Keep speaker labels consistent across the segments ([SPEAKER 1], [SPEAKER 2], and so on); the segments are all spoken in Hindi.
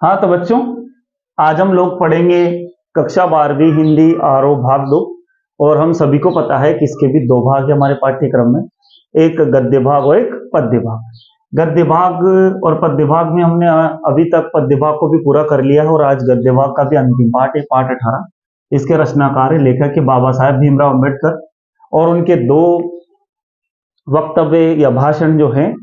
[SPEAKER 1] हाँ तो बच्चों, आज हम लोग पढ़ेंगे कक्षा 12वीं हिंदी आरोह भाग 2। और हम सभी को पता है कि इसके भी दो भाग है हमारे पाठ्यक्रम में, एक गद्य भाग और एक पद्य भाग। गद्य भाग और पद्य भाग में हमने अभी तक पद्य भाग को भी पूरा कर लिया है और आज गद्य भाग का भी अंतिम पाठ है, पाठ 18। इसके रचनाकार है लेखक के बाबा साहेब भीमराव अम्बेडकर और उनके दो वक्तव्य या भाषण जो हैं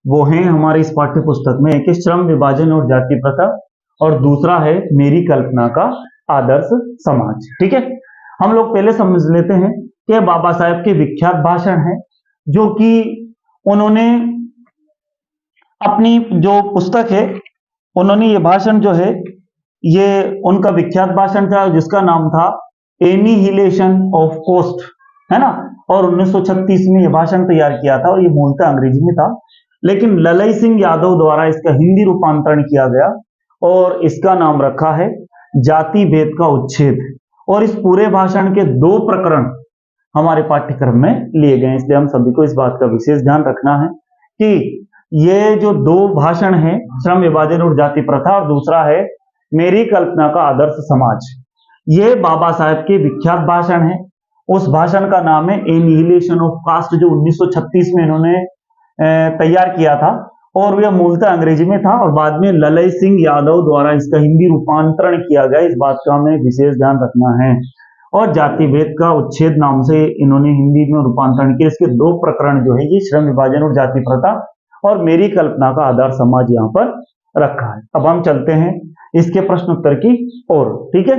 [SPEAKER 1] वो हैं हमारे इस पाठ्य पुस्तक में। एक श्रम विभाजन और जाति प्रथा और दूसरा है मेरी कल्पना का आदर्श समाज। ठीक है, हम लोग पहले समझ लेते हैं कि बाबा साहेब के विख्यात भाषण हैं जो कि उन्होंने अपनी जो पुस्तक है उन्होंने ये भाषण जो है ये उनका विख्यात भाषण था जिसका नाम था एनिहिलेशन ऑफ कोस्ट, है ना। और 1936 में ये भाषण तैयार किया था और ये मूलतः अंग्रेजी में था, लेकिन ललई सिंह यादव द्वारा इसका हिंदी रूपांतरण किया गया और इसका नाम रखा है जाति भेद का उच्छेद। और इस पूरे भाषण के दो प्रकरण हमारे पाठ्यक्रम में लिए गए, इसलिए हम सभी को इस बात का विशेष ध्यान रखना है कि ये जो दो भाषण हैं, श्रम विभाजन और जाति प्रथा और दूसरा है मेरी कल्पना का आदर्श समाज, ये बाबा साहेब के विख्यात भाषण है। उस भाषण का नाम है एनिहिलेशन ऑफ कास्ट, जो 1936 में इन्होंने तैयार किया था और वह मूलतः अंग्रेजी में था और बाद में ललई सिंह यादव द्वारा इसका हिंदी रूपांतरण किया गया, इस बात का हमें विशेष ध्यान रखना है। और जाति भेद का उच्छेद नाम से इन्होंने हिंदी में रूपांतरण किया। इसके दो प्रकरण जो है ये श्रम विभाजन और जाति प्रथा और मेरी कल्पना का आदर्श समाज यहाँ पर रखा है। अब हम चलते हैं इसके प्रश्न उत्तर की ओर, ठीक है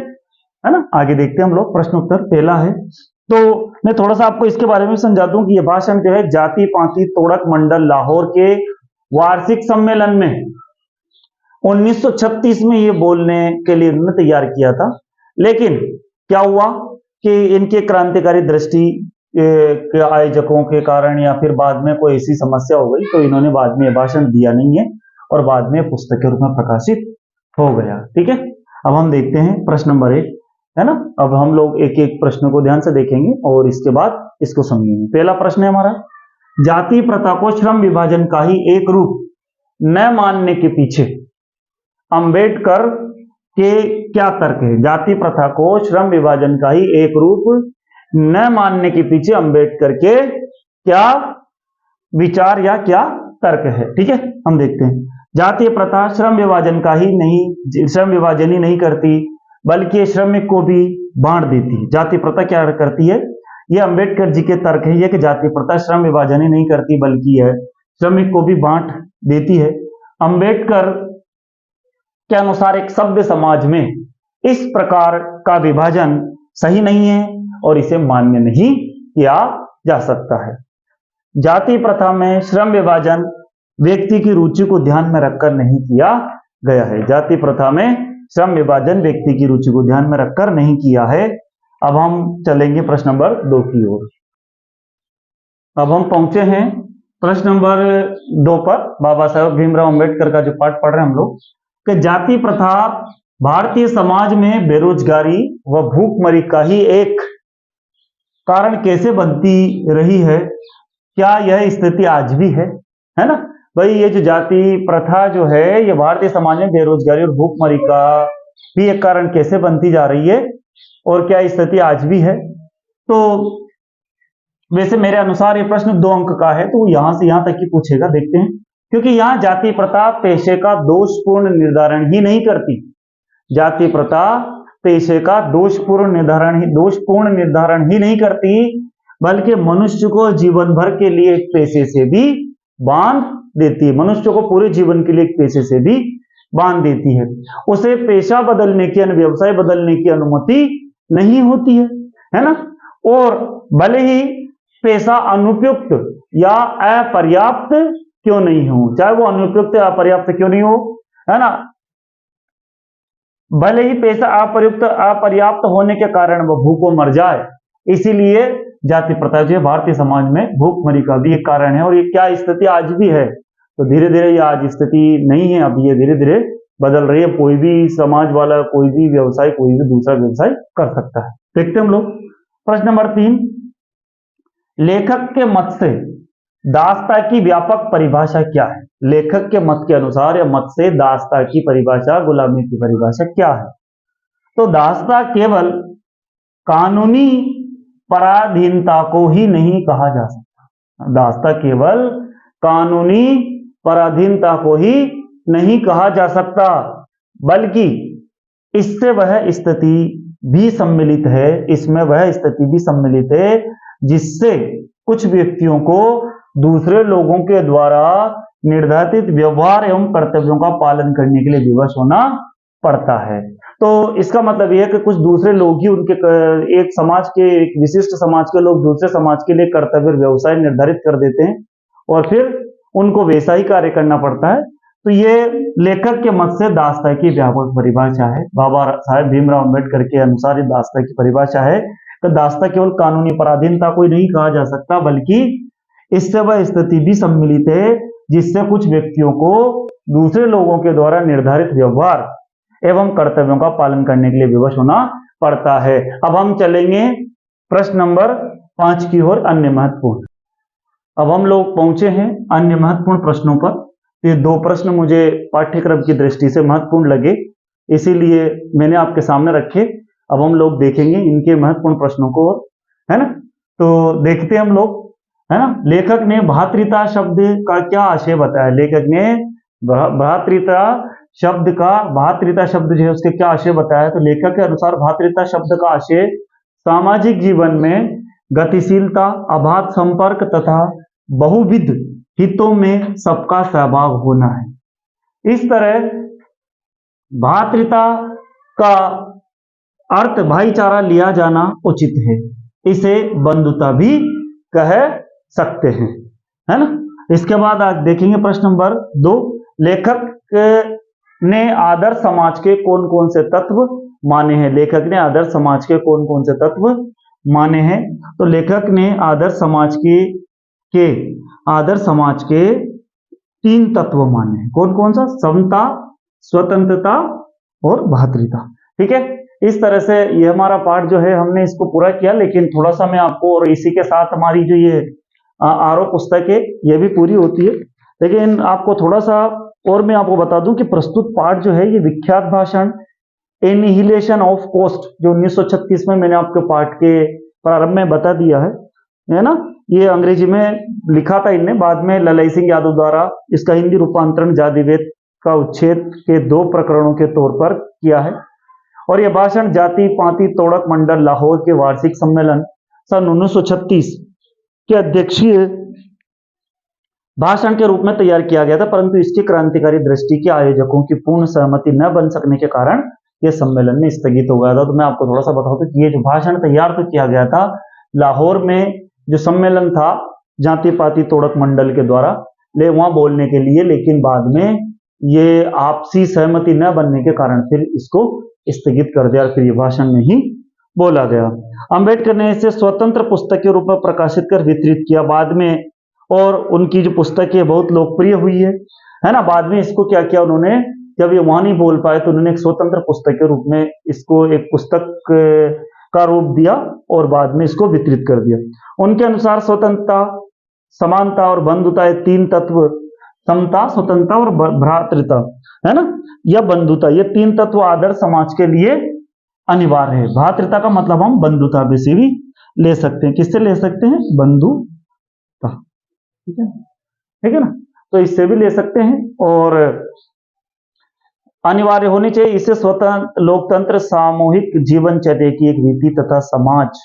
[SPEAKER 1] ना। आगे देखते हैं हम लोग। प्रश्न उत्तर पहला है, तो मैं थोड़ा सा आपको इसके बारे में समझा दूं कि यह भाषण जो है जाति पांति तोड़क मंडल लाहौर के वार्षिक सम्मेलन में 1936 में ये बोलने के लिए उन्होंने तैयार किया था। लेकिन क्या हुआ कि इनके क्रांतिकारी दृष्टि के आयोजकों के कारण या फिर बाद में कोई ऐसी समस्या हो गई तो इन्होंने बाद में भाषण दिया नहीं है और बाद में पुस्तक के रूप में प्रकाशित हो गया। ठीक है, अब हम देखते हैं प्रश्न नंबर 1, है ना। अब हम लोग एक एक प्रश्न को ध्यान से देखेंगे और इसके बाद इसको समझेंगे। पहला प्रश्न है हमारा, जाति प्रथा को श्रम विभाजन का ही एक रूप न मानने के पीछे अंबेडकर के क्या तर्क है। जाति प्रथा को श्रम विभाजन का ही एक रूप न मानने के पीछे अंबेडकर के क्या विचार या क्या तर्क है। ठीक है, हम देखते हैं। जातीय प्रथा श्रम विभाजन का ही नहीं, श्रम विभाजन ही नहीं करती बल्कि श्रमिक को भी बांट देती है। जाति प्रथा क्या करती है, ये अंबेडकर जी के तर्क है ये कि जाति प्रथा श्रम विभाजन ही नहीं करती बल्कि है श्रमिक को भी बांट देती है। अंबेडकर के अनुसार एक सभ्य समाज में इस प्रकार का विभाजन सही नहीं है और इसे मान्य नहीं किया जा सकता है। जाति प्रथा में श्रम विभाजन व्यक्ति की रुचि को ध्यान में रखकर नहीं किया गया है। जाति प्रथा में श्रम विभाजन व्यक्ति की रुचि को ध्यान में रखकर नहीं किया है। अब हम चलेंगे प्रश्न नंबर 2 की ओर। अब हम पहुंचे हैं प्रश्न नंबर 2 पर। बाबा साहेब भीमराव अम्बेडकर का जो पाठ पढ़ रहे हैं हम लोग कि जाति प्रथा भारतीय समाज में बेरोजगारी व भूखमरी का ही एक कारण कैसे बनती रही है, क्या यह स्थिति आज भी है ना भाई। ये जो जाति प्रथा जो है ये भारतीय समाज में बेरोजगारी और भूखमरी का भी एक कारण कैसे बनती जा रही है और क्या स्थिति आज भी है। तो वैसे मेरे अनुसार ये प्रश्न 2 अंक का है तो यहां से यहां तक ही पूछेगा, देखते हैं। क्योंकि यहां जाति प्रथा पेशे का दोषपूर्ण निर्धारण ही नहीं करती। जाति प्रथा पेशे का दोषपूर्ण निर्धारण ही नहीं करती बल्कि मनुष्य को जीवन भर के लिए एक पेशे से भी बांध देती है। मनुष्य को पूरे जीवन के लिए एक पेशे से भी बांध देती है। उसे पेशा बदलने की, व्यवसाय बदलने की अनुमति नहीं होती है ना। और भले ही पेशा अनुपयुक्त या अपर्याप्त क्यों नहीं हो, चाहे वो अनुपयुक्त या अपर्याप्त क्यों नहीं हो, है ना, भले ही पेशा अपर्याप्त होने के कारण वो भूखों मर जाए, इसीलिए जाति प्रथा जो भारतीय समाज में भूखमरी का भी एक कारण है। और ये क्या स्थिति आज भी है, तो धीरे धीरे ये आज स्थिति नहीं है, अब ये धीरे धीरे बदल रही है। कोई भी समाज वाला कोई भी व्यवसाय, कोई भी दूसरा व्यवसाय कर सकता है। देखते हैं हम लोग प्रश्न नंबर 3, लेखक के मत से दासता की व्यापक परिभाषा क्या है। लेखक के मत के अनुसार या मत से दासता की परिभाषा, गुलामी की परिभाषा क्या है? तो दासता केवल कानूनी पराधीनता को ही नहीं कहा जा सकता। दासता केवल कानूनी पराधीनता को ही नहीं कहा जा सकता, बल्कि इससे वह स्थिति भी सम्मिलित है, इसमें वह स्थिति भी सम्मिलित है जिससे कुछ व्यक्तियों को दूसरे लोगों के द्वारा निर्धारित व्यवहार एवं कर्तव्यों का पालन करने के लिए विवश होना पड़ता है। तो इसका मतलब यह है कि कुछ दूसरे लोग ही उनके एक समाज के, एक विशिष्ट समाज के लोग दूसरे समाज के लिए कर्तव्य और व्यवसाय निर्धारित कर देते हैं और फिर उनको वैसा ही कार्य करना पड़ता है। तो ये लेखक के मत से दासता की व्यापक परिभाषा है। बाबा साहेब भीमराव अम्बेडकर के अनुसार ये दासता की परिभाषा है कि दासता केवल कानूनी पराधीनता को ही नहीं कहा जा सकता, बल्कि इससे वह स्थिति भी सम्मिलित है जिससे कुछ व्यक्तियों को दूसरे लोगों के द्वारा निर्धारित व्यवहार एवं कर्तव्यों का पालन करने के लिए विवश होना पड़ता है। अब हम चलेंगे प्रश्न नंबर 5 की ओर, अन्य महत्वपूर्ण। अब हम लोग पहुंचे हैं अन्य महत्वपूर्ण प्रश्नों पर। ये दो प्रश्न मुझे पाठ्यक्रम की दृष्टि से महत्वपूर्ण लगे, इसीलिए मैंने आपके सामने रखे। अब हम लोग देखेंगे इनके महत्वपूर्ण प्रश्नों को, है ना। तो देखते हैं हम लोग, है ना। लेखक ने भ्रातृता शब्द का क्या आशय बताया? लेखक ने भ्रातृता शब्द जो है उसके क्या आशय बताया? तो लेखक के अनुसार भ्रातृता शब्द का आशय सामाजिक जीवन में गतिशीलता, अबाध संपर्क तथा बहुविध हितों में सबका सहभाग होना है। इस तरह भ्रातृता का अर्थ भाईचारा लिया जाना उचित है। इसे बंधुता भी कह सकते हैं, है ना। इसके बाद आज देखेंगे प्रश्न नंबर 2। लेखक ने आदर्श समाज के कौन कौन से तत्व माने हैं? लेखक ने आदर्श समाज के कौन कौन से तत्व माने हैं? तो लेखक ने आदर्श समाज के 3 तत्व माने हैं। कौन कौन सा? समता, स्वतंत्रता और भ्रातृता। ठीक है, इस तरह से ये हमारा पाठ जो है हमने इसको पूरा किया। लेकिन थोड़ा सा मैं आपको, और इसी के साथ हमारी जो ये आरोप पुस्तक है ये भी पूरी होती है। लेकिन आपको थोड़ा सा और मैं आपको बता दूं कि प्रस्तुत पाठ जो है ये विख्यात भाषण एनिहिलेशन ऑफ कोस्ट जो 1936 में मैंने आपके पाठ के प्रारंभ में बता दिया है ना। ये अंग्रेजी में लिखा था इनने, बाद में ललाई सिंह यादव द्वारा इसका हिंदी रूपांतरण जातिभेद का उच्छेद के 2 प्रकरणों के तौर पर किया है। और यह भाषण जाति पाति तोड़क मंडल लाहौर के वार्षिक सम्मेलन सन 1936 के अध्यक्षीय भाषण के रूप में तैयार किया गया था, परंतु इसकी क्रांतिकारी दृष्टि के आयोजकों की पूर्ण सहमति न बन सकने के कारण यह सम्मेलन में स्थगित हो गया था। तो मैं आपको थोड़ा सा बताऊं तो ये जो भाषण तैयार तो किया गया था लाहौर में, जो सम्मेलन था जाति पाति तोड़क मंडल के द्वारा वहां बोलने के लिए, लेकिन बाद में ये आपसी सहमति न बनने के कारण फिर इसको स्थगित कर दिया और फिर ये भाषण नहीं बोला गया। अंबेडकर ने इसे स्वतंत्र पुस्तक के रूप में प्रकाशित कर वितरित किया बाद में, और उनकी जो पुस्तक है बहुत लोकप्रिय हुई है ना। बाद में इसको क्या किया उन्होंने, जब ये वहां नहीं बोल पाए तो उन्होंने एक स्वतंत्र पुस्तक के रूप में इसको एक पुस्तक का रूप दिया और बाद में इसको वितरित कर दिया। उनके अनुसार स्वतंत्रता, समानता और बंधुता, ये 3 तत्व, समता, स्वतंत्रता और भ्रातृता, है ना, या बंधुता, ये 3 तत्व आदर्श समाज के लिए अनिवार्य है। भ्रातृता का मतलब हम बंधुता से भी ले सकते हैं। किससे ले सकते हैं? बंधुता, ठीक है ना। तो इससे भी ले सकते हैं और अनिवार्य होनी चाहिए। इससे स्वतंत्र लोकतंत्र सामूहिक जीवन चर्या की एक रीति तथा समाज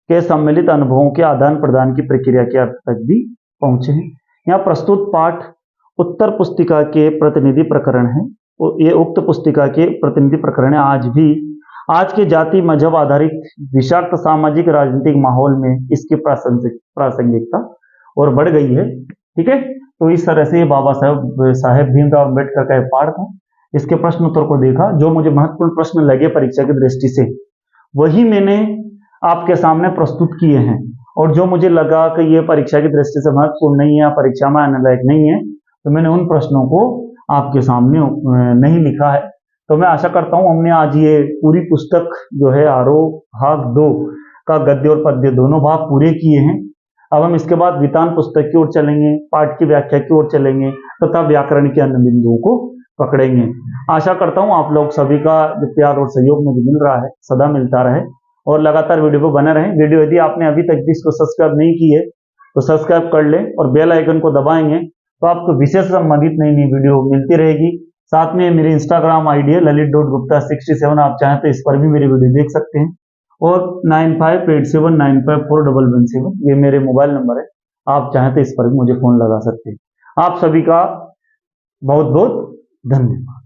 [SPEAKER 1] के सम्मिलित अनुभवों के आदान प्रदान की प्रक्रिया के अर्थ तक भी पहुंचे हैं। यहाँ प्रस्तुत पाठ उत्तर पुस्तिका के प्रतिनिधि प्रकरण है। ये उक्त पुस्तिका के प्रतिनिधि प्रकरण है। आज भी आज के जाति मजहब आधारित विषाक्त सामाजिक राजनीतिक माहौल में इसकी प्रासंगिकता और बढ़ गई है। ठीक है, तो इस तरह से बाबा साहेब भीमराव अम्बेडकर का एक पाठ था। इसके प्रश्न उत्तर को देखा, जो मुझे महत्वपूर्ण प्रश्न लगे परीक्षा की दृष्टि से वही मैंने आपके सामने प्रस्तुत किए हैं, और जो मुझे लगा कि ये परीक्षा की दृष्टि से महत्वपूर्ण नहीं है, परीक्षा में आने लायक नहीं है, तो मैंने उन प्रश्नों को आपके सामने नहीं लिखा है। तो मैं आशा करता हूं हमने आज ये पूरी पुस्तक जो है आरोह भाग 2 का गद्य और पद्य दोनों भाग पूरे किए हैं। अब हम इसके बाद वितान पुस्तक की ओर चलेंगे, पाठ की व्याख्या की ओर चलेंगे तथा व्याकरण के अन्य बिंदुओं को पकड़ेंगे। आशा करता हूं आप लोग सभी का जो प्यार और सहयोग मुझे मिल रहा है सदा मिलता रहे और लगातार वीडियो पर बने रहें। वीडियो यदि आपने अभी तक भी इसको सब्सक्राइब नहीं की है तो सब्सक्राइब कर लें और बेल आइकन को दबाएंगे तो आपको विशेष संबंधित नई नई वीडियो मिलती रहेगी। साथ में मेरी इंस्टाग्राम आईडी है lalit.gupta67, आप चाहें तो इस पर भी मेरी वीडियो देख सकते हैं। और 9587954117 ये मेरे मोबाइल नंबर है, आप चाहें तो इस पर भी मुझे फोन लगा सकते हैं। आप सभी का बहुत बहुत धन्यवाद।